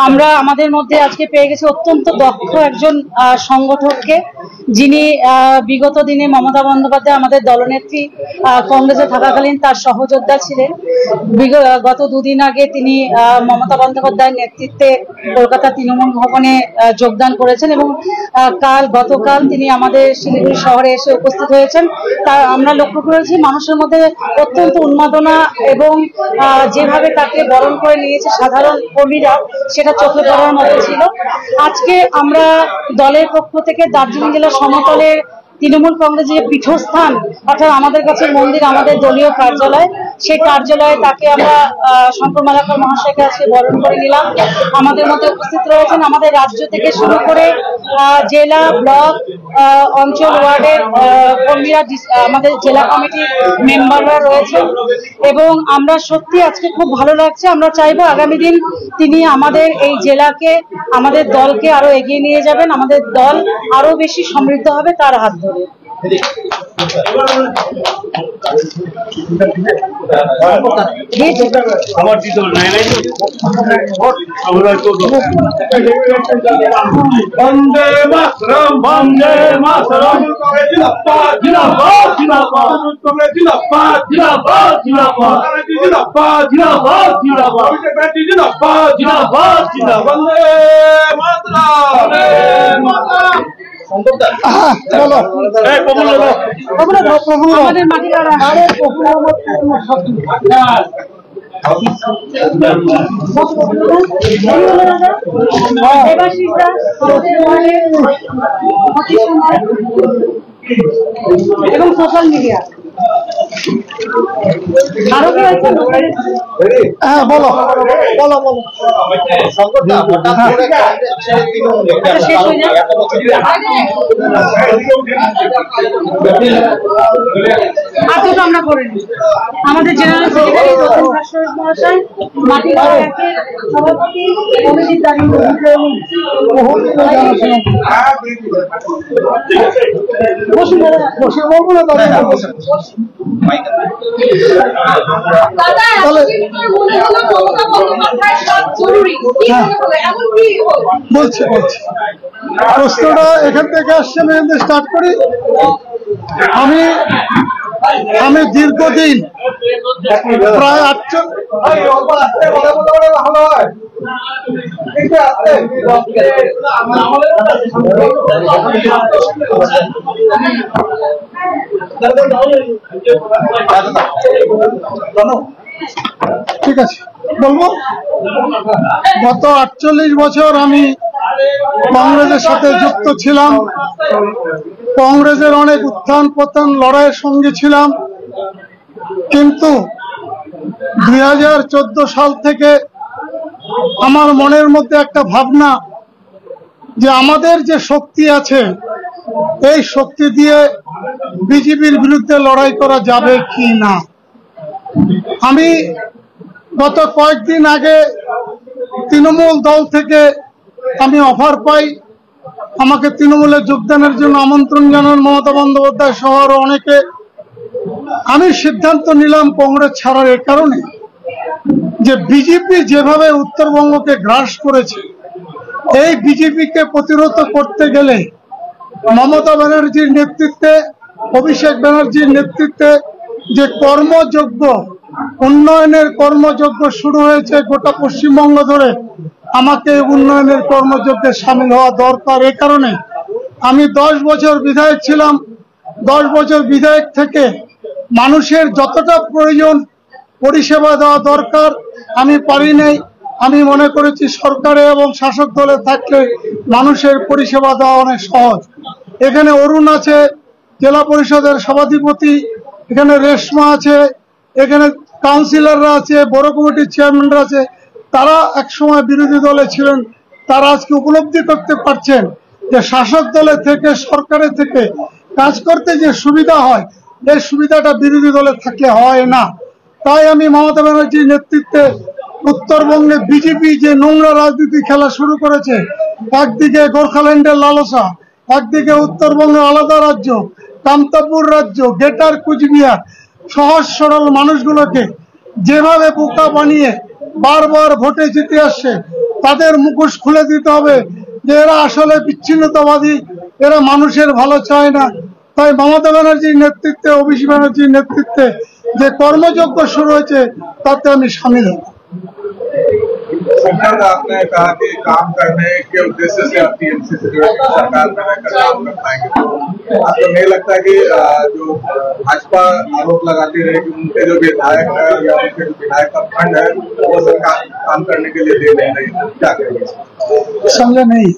আমরা আমাদের মধ্যে আজকে পেয়ে গেছি অত্যন্ত দক্ষ একজন সংগঠককে, যিনি বিগত দিনে মমতা বন্দ্যোপাধ্যায় আমাদের দলনেত্রী কংগ্রেসে থাকাকালীন তার সহযোদ্ধা ছিলেন। গত দুদিন আগে তিনি মমতা বন্দ্যোপাধ্যায়ের নেতৃত্বে কলকাতা তৃণমূল ভবনে যোগদান করেছেন এবং গতকাল তিনি আমাদের শিলিগুড়ি শহরে এসে উপস্থিত হয়েছেন। তা আমরা লক্ষ্য করেছি মানুষের মধ্যে অত্যন্ত উন্মাদনা এবং যেভাবে তাকে বরণ করে নিয়েছে সাধারণ কর্মীরা, সেটা চোখে পড়ার মতো ছিল। আজকে আমরা দলের পক্ষ থেকে দার্জিলিং জেলার সমতলের তৃণমূল কংগ্রেসের পীঠস্থান অর্থাৎ আমাদের কাছে মন্দির, আমাদের দলীয় কার্যালয়, সেই কার্যালয়ে তাকে আমরা শঙ্কর মালাকার মহাশয়কে আজকে বরণ করে নিলাম। আমাদের মধ্যে উপস্থিত রয়েছেন আমাদের রাজ্য থেকে শুরু করে জেলা, ব্লক, অঞ্চল, ওয়ার্ডের কর্মীরা, আমাদের জেলা কমিটির মেম্বাররা রয়েছেন এবং আমরা সত্যি আজকে খুব ভালো লাগছে। আমরা চাইবো আগামী দিন তিনি আমাদের এই জেলাকে, আমাদের দলকে আরো এগিয়ে নিয়ে যাবেন, আমাদের দল আরো বেশি সমৃদ্ধ হবে তার হাত ধরে। বন্দে মাতরম, বন্দে মাতরম, জিন্দাবাদ জিন্দাবাদ জিন্দাবাদ, জিন্দাবাদ জিন্দাবাদ জিন্দাবাদ, জিন্দাবাদ জিন্দাবাদ জিন্দাবাদ, জিন্দাবাদ জিন্দাবাদ জিন্দাবাদ, বন্দে মাতরম, বন্দে মাতরম। আমাদের মাটির এবং সোশ্যাল মিডিয়া আরো কি আছে? হ্যাঁ বলো বলো বলো। আমরা করে নিই আমাদের জেনারেল সেক্রেটারি রতন ভাস্কর মহাশয়, মাটির সভাপতি অভিজিৎ দাঁড়িয়ে বসে বলবো না বলছি বলছি প্রশ্নটা এখান থেকে আসছে, আমি স্টার্ট করি। আমি দীর্ঘদিন প্রায় 48 ঠিক আছে বলবো, গত 48 বছর আমি কংগ্রেসের সাথে যুক্ত ছিলাম। কংগ্রেসের অনেক উত্থান পতন লড়াইয়ের সঙ্গে ছিলাম, কিন্তু 2014 সাল থেকে আমার মনের মধ্যে একটা ভাবনা যে আমাদের যে শক্তি আছে এই শক্তি দিয়ে বিজেপির বিরুদ্ধে লড়াই করা যাবে কি না। আমি গত কয়েকদিন আগে তৃণমূল দল থেকে আমি অফার পাই, আমাকে তৃণমূলে যোগদানের জন্য আমন্ত্রণ জানান মমতা বন্দ্যোপাধ্যায় সহ আরো অনেকে। আমি সিদ্ধান্ত নিলাম কংগ্রেস ছাড়ার এর কারণে যে বিজেপি যেভাবে উত্তরবঙ্গকে গ্রাস করেছে, এই বিজেপিকে প্রতিরোধ করতে গেলে মমতা ব্যানার্জির নেতৃত্বে, অভিষেক ব্যানার্জির নেতৃত্বে যে কর্মযজ্ঞ, উন্নয়নের কর্মযজ্ঞ শুরু হয়েছে গোটা পশ্চিমবঙ্গ ধরে, আমাকে উন্নয়নের কর্মযজ্ঞে সামিল হওয়া দরকার। এ কারণে আমি 10 বছর বিধায়ক ছিলাম। 10 বছর বিধায়ক থেকে মানুষের যতটা প্রয়োজন পরিষেবা দেওয়া দরকার আমি পারি নাই। আমি মনে করেছি সরকারে এবং শাসক দলে থাকলে মানুষের পরিষেবা দেওয়া অনেক সহজ। এখানে অরুণ আছে, জেলা পরিষদের সভাধিপতি, এখানে রেশমা আছে, এখানে কাউন্সিলররা আছে, বড় কমিটির চেয়ারম্যানরা আছে। তারা একসময় বিরোধী দলে ছিলেন, তারা আজকে উপলব্ধি করতে পারছেন যে শাসক দলে থেকে, সরকারের থেকে কাজ করতে যে সুবিধা হয়, এই সুবিধাটা বিরোধী দলে থাকলে হয় না। তাই আমি মমতা ব্যানার্জির নেতৃত্বে উত্তরবঙ্গে বিজেপি যে নোংরা রাজনীতি খেলা শুরু করেছে, একদিকে গোর্খাল্যান্ডের লালসা, একদিকে উত্তরবঙ্গের আলাদা রাজ্য, কামতাপুর রাজ্য, গ্রেটার কুচবিহার, সহজ সরল মানুষগুলোকে যেভাবে বোকা বানিয়ে বারবার ভোটে জিতে আসছে, তাদের মুখোশ খুলে দিতে হবে যে এরা আসলে বিচ্ছিন্নতাবাদী, এরা মানুষের ভালো চায় না। তাই মমতা ব্যানার্জির নেতৃত্বে, অভিষেক ব্যানার্জির নেতৃত্বে যে কর্মযজ্ঞ শুরু হয়েছে তাতে আমি সামিল হব। सरकार आपने कहा कि काम करने के उद्देश्य से आप टीएमसी से जुड़े सरकार में रहकर काम कर पाएंगे, तो आपको नहीं लगता कि जो भाजपा आरोप लगाती रहे कि उनके जो विधायक है या उनके जो विधायक का फंड है वो सरकार काम करने के लिए दे नहीं रही, क्या करेंगे? समझे नहीं?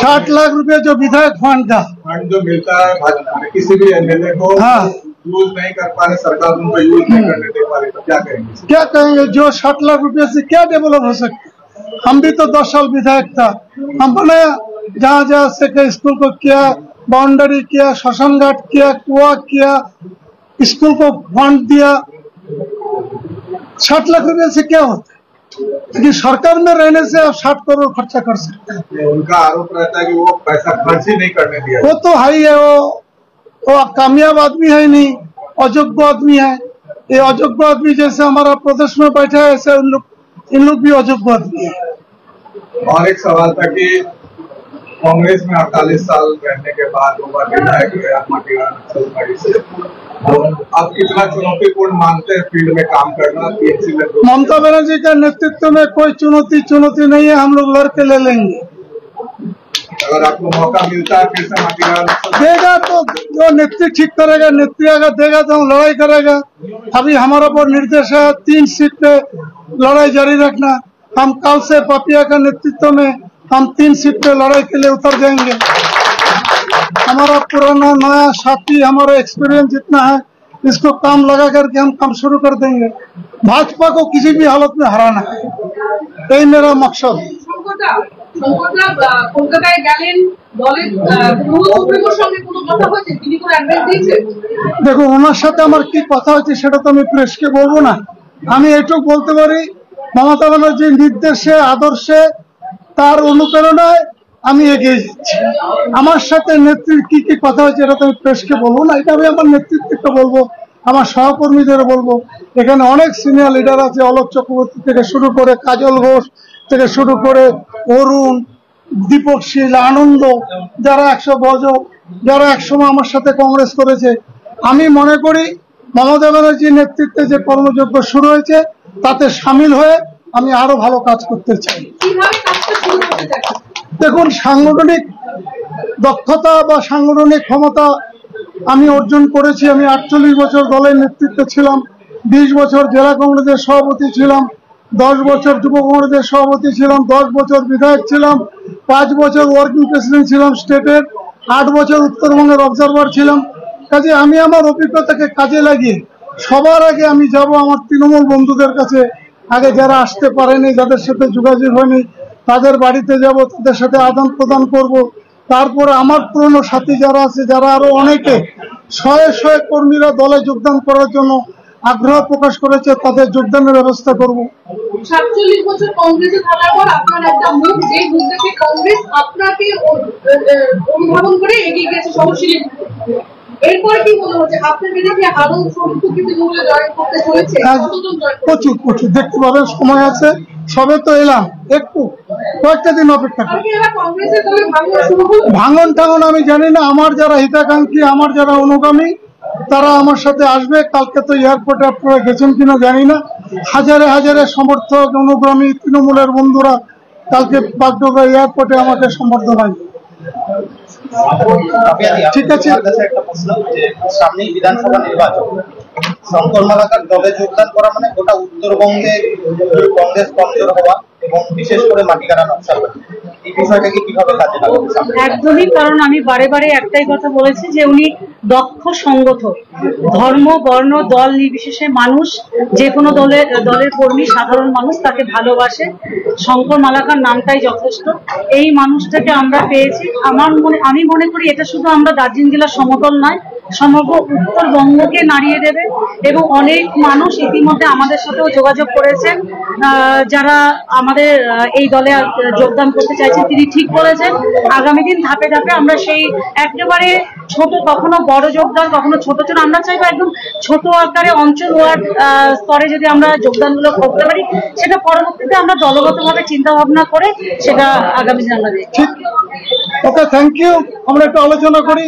60 लाख रुपए जो विधायक फंड का फंड जो मिलता है भाजपा किसी भी एमएलए को हाँ। यूज नहीं कर पा रहे, सरकार उनको यूज नहीं करने दे पा रही, तो क्या करेंगे? क्या कहेंगे? जो 60 लाख रुपए से क्या डेवलप हो सकता? हम भी तो 10 साल विधायक था, हम बनाया जहाँ जहाँ से स्कूल को किया, बाउंड्री किया, श्मशान घाट किया, कुआ किया, स्कूल को फंड दिया। 60 लाख रुपए से क्या होता है? कि सरकार में रहने से आप 60 करोड़ खर्चा कर सकते हैं। उनका आरोप रहता है कि वो पैसा खर्च ही नहीं करने दिया। वो तो है ही है, वो कामयाब आदमी है नहीं, अयोग्य आदमी है। ये अयोग्य आदमी जैसे हमारा प्रदेश में बैठा है ऐसे इन लोग भी अयोग्य आदमी है। और एक सवाल था कि कांग्रेस में 48 साल रहने के बाद होगा विधायक नक्सलबाड़ी से, तो अब कितना चुनौतीपूर्ण मानते हैं फील्ड में काम करना? टीएमसी में ममता बनर्जी का नेतृत्व में कोई चुनौती नहीं है, हम लोग लड़के ले लेंगे। अगर आपको मौका मिलता है फिर से माटीगांव देगा तो जो नेत्री ठीक करेगा, नेत्री अगर देगा तो हम लड़ाई करेगा। अभी हमारा पर निर्देश है 3 सीट पे लड़ाई जारी रखना। हम कल से पपिया का नेतृत्व में हम 3 सीट पे लड़ाई के लिए उतर जाएंगे। हमारा पुराना नया साथी, हमारा एक्सपीरियंस जितना है इसको काम लगा करके हम काम शुरू कर देंगे। भाजपा को किसी भी हालत में हराना है, यही मेरा मकसद है। কলকাতায় গেলেন, দলের সুপ্রিমোর সঙ্গে কোনো কথা হয়েছে? তিনি কোনো অ্যাডভাইস দিয়েছেন? দেখো, ওনার সাথে আমার কি কথা হচ্ছে সেটা তো আমি প্রেসকে বলবো না। আমি এটুকু বলতে পারি, মমতা ব্যানার্জির নির্দেশে, আদর্শে, তার অনুপ্রেরণায় আমি এগিয়ে যাচ্ছি। আমার সাথে নেত্রীর কি কি কথা হয়েছে এটা তো আমি প্রেসকে বলবো না, এটা আমি আমার নেতৃত্বকে বলবো, আমার সহকর্মীদের বলবো। এখানে অনেক সিনিয়র লিডার আছে, অলোক চক্রবর্তী থেকে শুরু করে, কাজল ঘোষ থেকে শুরু করে, অরুণ, দীপক শীল, আনন্দ, যারা 100 বছর, যারা একসময় আমার সাথে কংগ্রেস করেছে। আমি মনে করি মমতা ব্যানার্জির নেতৃত্বে যে কর্মযজ্ঞ শুরু হয়েছে তাতে সামিল হয়ে আমি আরো ভালো কাজ করতে চাই। কিভাবে কাজটা শুরু করতে চান? দেখুন, সাংগঠনিক দক্ষতা বা সাংগঠনিক ক্ষমতা আমি অর্জন করেছি। আমি 48 বছর দলের নেতৃত্বে ছিলাম, 20 বছর জেলা কংগ্রেসের সভাপতি ছিলাম, 10 বছর যুব কংগ্রেসের সভাপতি ছিলাম, 10 বছর বিধায়ক ছিলাম, 5 বছর ওয়ার্কিং প্রেসিডেন্ট ছিলাম স্টেটের, 8 বছর উত্তরবঙ্গের অবজারভার ছিলাম। কাজে আমি আমার অভিজ্ঞতাকে কাজে লাগিয়ে সবার আগে আমি যাব আমার তৃণমূল বন্ধুদের কাছে। আগে যারা আসতে পারেনি, যাদের সাথে যোগাযোগ হয়নি, তাদের বাড়িতে যাব, তাদের সাথে আদান প্রদান করব। তারপরে আমার পুরনো সাথী যারা আছে, যারা আরো অনেকে শয়ে কর্মীরা দলে যোগদান করার জন্য আগ্রহ প্রকাশ করেছে, তাদের যোগদানের ব্যবস্থা করব। 47 বছর কংগ্রেসে থাকার পর আপনার একটা মুখ, যে মুখ দেখে কংগ্রেস আপনাকে অনুধাবন করে এগিয়ে গেছে সহশীল। এরপর কি মনে হচ্ছে আপনার বিরুদ্ধে আরো সংখ্যক মূল্যে জয়েন করতে চলেছে? প্রচুর দেখতে পাবেন, সময় আছে, সবে তো এলাম, একটু কয়েকটা দিন অপেক্ষা করুন। ভাঙন টাঙন আমি জানি না, আমার যারা হিতাকাঙ্ক্ষী, আমার যারা অনুগামী, তারা আমার সাথে আসবে। কালকে তো এয়ারপোর্টে আপনারা গেছেন কিনা জানি না, হাজারে সমর্থক, অনুগামী, তৃণমূলের বন্ধুরা কালকে বাগডোগরা এয়ারপোর্টে আমাকে সম্বর্ধনা দিবে। ঠিক আছে, একটা প্রশ্ন, যে সামনেই বিধানসভা নির্বাচন, শঙ্কর মালাকার দলে যোগদান করা মানে গোটা উত্তরবঙ্গে কংগ্রেস কমজোর হওয়া এবং বিশেষ করে মাটিগাড়া নকশালবাড়ি, এই বিষয়টাকে কিভাবে কাজে লাগাবে? একদমই, কারণ আমি বারে একটাই কথা বলেছি যে উনি দক্ষ সংগঠক, ধর্ম বর্ণ দল নির্বিশেষে মানুষ, যে কোনো দলের কর্মী, সাধারণ মানুষ তাকে ভালোবাসে। শঙ্কর মালাকার নামটাই যথেষ্ট। এই মানুষটাকে আমরা পেয়েছি। আমি মনে করি এটা শুধু আমরা দার্জিলিং জেলার সমতল নয়, সমগ্র উত্তরবঙ্গকে নাড়িয়ে দেবে। এবং অনেক মানুষ ইতিমধ্যে আমাদের সাথেও যোগাযোগ করেছেন, যারা আমাদের এই দলে যোগদান করতে চাইছেন। তিনি ঠিক বলেছেন, আগামী দিন ধাপে ধাপে আমরা সেই একেবারে ছোট, কখনো বড় যোগদান, কখনো ছোট ছোট, আমরা চাইবো একদম ছোট আকারে অঞ্চল ওয়ার্ড স্তরে যদি আমরা যোগদানগুলো করতে পারি, সেটা পরবর্তীতে আমরা দলগতভাবে চিন্তা ভাবনা করে সেটা আগামী দিন আমরা দেখি। ওকে, থ্যাংক ইউ। আমরা একটু আলোচনা করি।